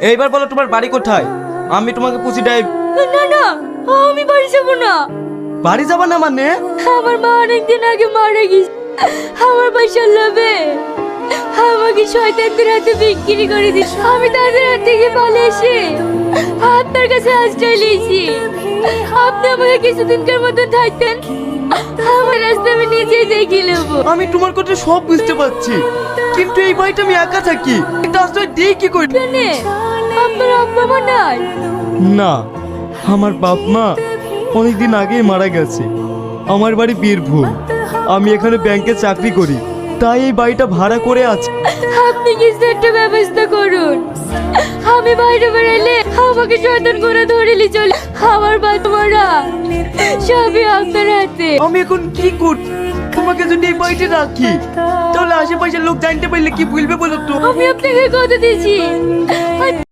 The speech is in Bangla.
এইবার বলো তোমার বাড়ি কোথায়, আমি তোমাকে পুষি দেই। না না, আমি বাড়ি যাবো না। বাড়ি যাবা না মানে? আমার মা অনেকদিন আগে মারা গেছে। আমার পয়সার লোভে আমাকে শয়তানদের হাতে বিক্রি করে দিস। আমি তাদের হাত থেকে পালিয়ে এসে আপনার কাছে আশ্রয় নিয়েছি। আপনি আমাকে কিছুদিনকার মতো থাকতেন, আমার রাস্তা আমি নিজেই দেখে নেবো। আমি তোমার কথা সব বুঝতে পারছি, কিন্তু এই বাড়িটা আমি একা থাকি, এটা আশ্রয় দিই কি করে? কেনে? আপনার আব্বা মা নাই? না, আমার বাপ মা অনেকদিন আগেই মারা গেছে। আমার বাড়ি বীরভূম, আমি এখানে ব্যাংকে চাকরি করি, তাই এই বাড়িটা ভাড়া করে আছে। আপনি কিছু একটা ব্যবস্থা করুন। আমি বাইরে বেরোলে আমাকে শয়তান করে ধরেলি চলে। আমার বাচ্চারা সবই আপনার হাতে। আমি এখন কি করছি? তোমাকে যদি এই বাড়িতে রাখি তাহলে আশেপাশের লোক জানতে পারলে কি বলবে বলো তো? আমি আপনাকে কথা দিয়েছি,